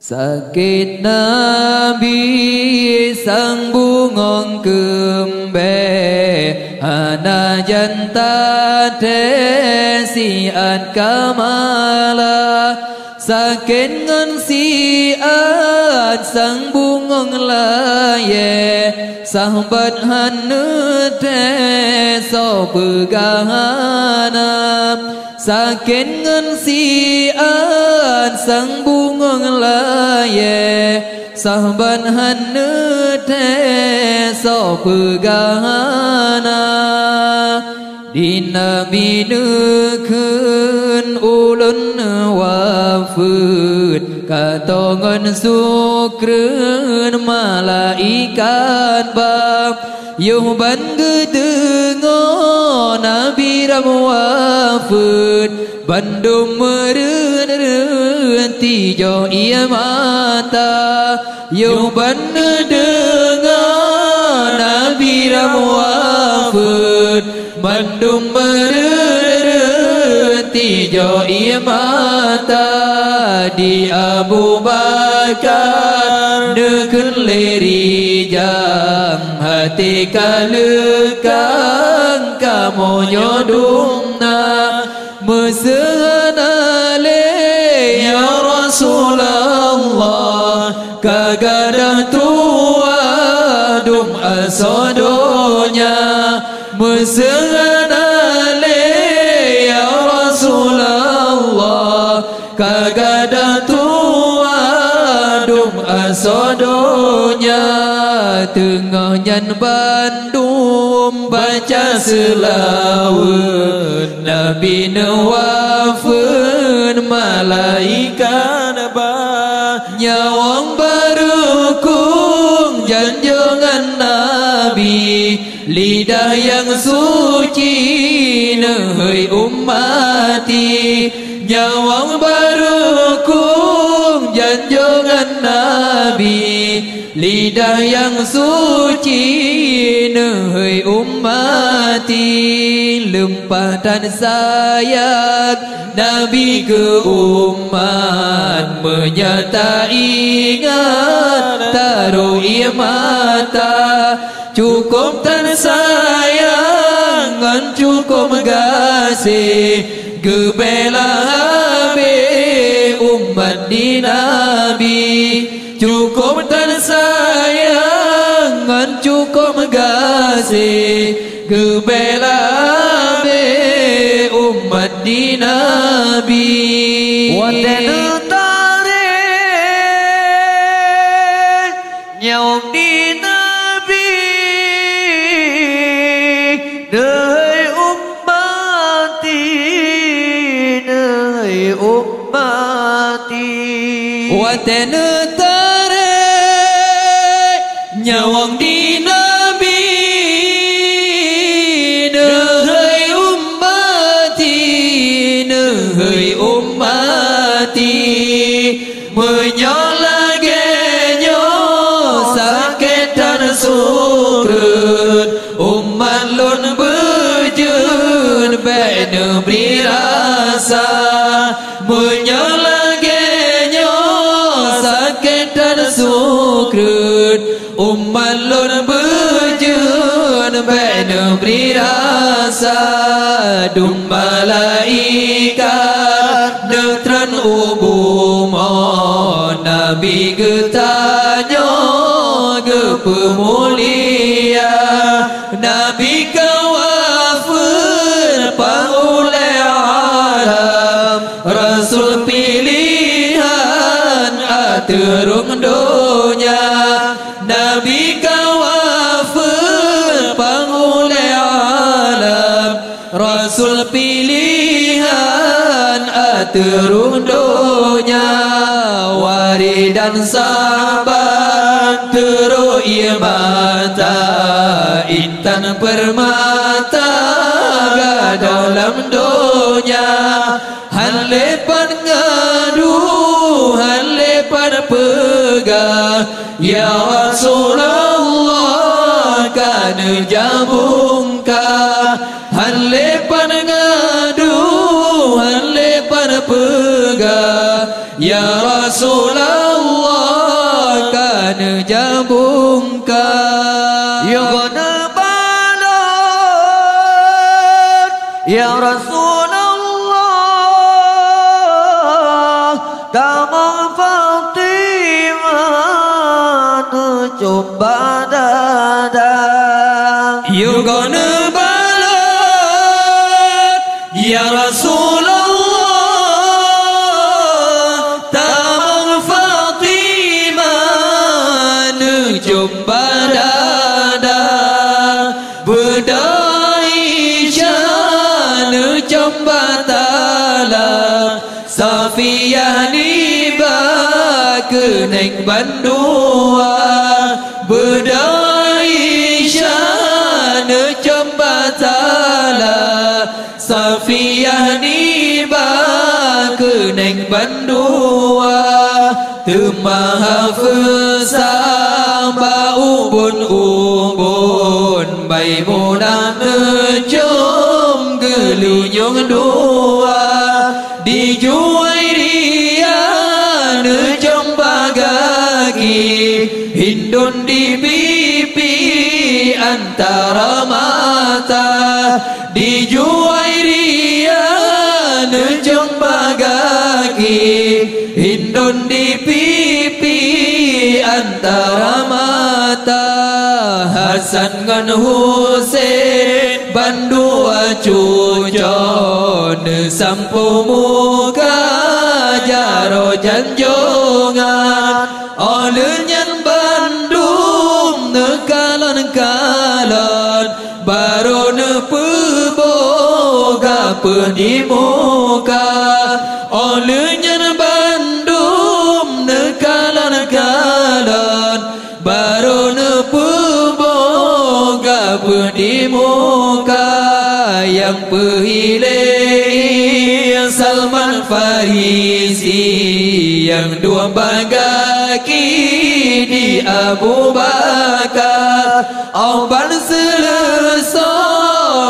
Sakit Nabi sang bungong kembe hana janta tesiat kamala sakit ngan siat sang bungong laye sahabat hanu te so pegahana sakit ngan siat sang bungong laye sahabat hanu te so pegahana dina binukun ulun wafud katongan sukrun malaikat bab yuhban gedengo nabi ram wafud bandum meren tijo ia mata yuhban gedengo nabi ram wafud bandum mereti jo ia mata di Abu Bakar nekun leri jang hati kalekang kamu nyodumna mesana le ya Rasulullah kagadah tua dum asodonya mesana le ya Rasulullah kagadah tua dum asodonya tengah nyan bandum baca selawat Nabi nawafun malaikat nyawang barukung janjangan Nabi lidah yang suci nehai ummati nyawang barukung janjangan Nabi lidah yang suci nehai ummati lempatan sayang Nabi ke umat menyata ingat taruh ia mata cukup tan sayang ngan cukup kasih gebela habe umat di Nabi cukup tan sayang ngan cukup kasih gebela habe umat di Nabi wadenu tarik nyawang di watenu tarik nyawang di Nabi nehai ummati menyolagenyo sakit dan sukrut umat lun bejun benu beri rasa menyolagenyo sakit dan sukrut umat lun bejun benu beri rasa dum malaikat netran ubumo Nabi getanyo gepemulia Nabi kawafir pangulai alam Rasul pilihan aturung dunia Nabi kawafir pangulai alam Rasul pilihan aturung dunia wari dan sabar teru ia mata intan permata dalam dunia halepan ngadu halepan pegah ya Rasulullah kan jabungka halepan ngadu halepan pegah ya Rasulullah nejabungka Yughna balat ya Rasulullah Tamang Fatimah coba dadah Yughna balat ya Rasulullah jumpa dada Bedaisyah jumpa tala Safiyah ni bakeneng bandua Bedaisyah jumpa tala Safiyah ni bakeneng bandua Temahafesah ubun-ubun Baimunah nejum gelunyung dua Dijuai dia nejum bagaki Hindun di pipi antara mata Dijuai dia nejum bagaki Hindun di pipi antara mata Hasan ngan Husain bandua cuco Nesampu muka jaro janjongan Olehnya Bandung nekalan-kalan Baru nepeboga di muka Olehnya Bandung nekalan-kalan Baru nepeboga di muka Yang pehilih Salman Farisi Yang dua bagaki di Abu Bakar Auban selesa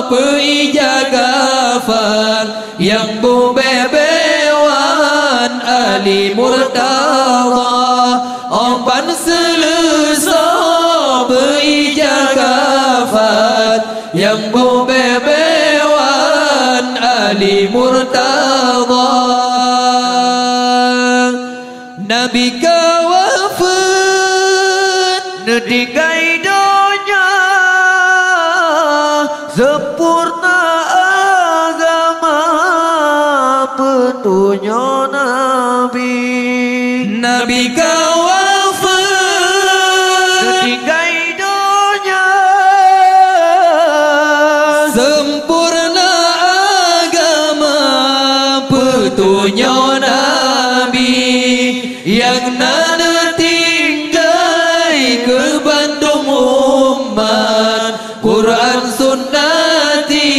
peija gafar Yang bubebewan Ali Murtada Auban selesa peija gafar Yang bubebewan Ali Murtada Nabi kawafat Nedikai donya Sempurna agama petunjuk Nabi Nabi kawafat Nedikai donya Sempurna agama petunjuk Nabi Yang nana tinggai ke Bandung umat Quran sunnati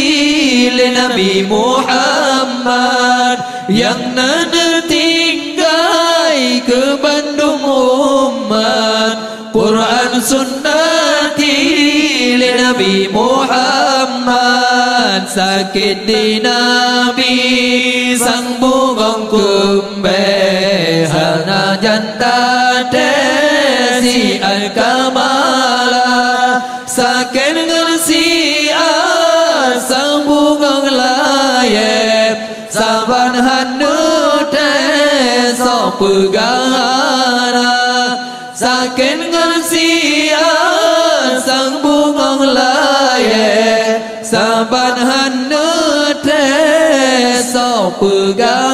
le Nabi Muhammad Yang nana tinggai ke Bandung umat Quran sunnati le Nabi Muhammad Sakit di Nabi sang bugong kumbe Hana janta desi al-kamala Sakit dengan si sang bugong layep Saban hanu deso pegana Sakit dengan si sang bugong layep Saban hanu deso pegana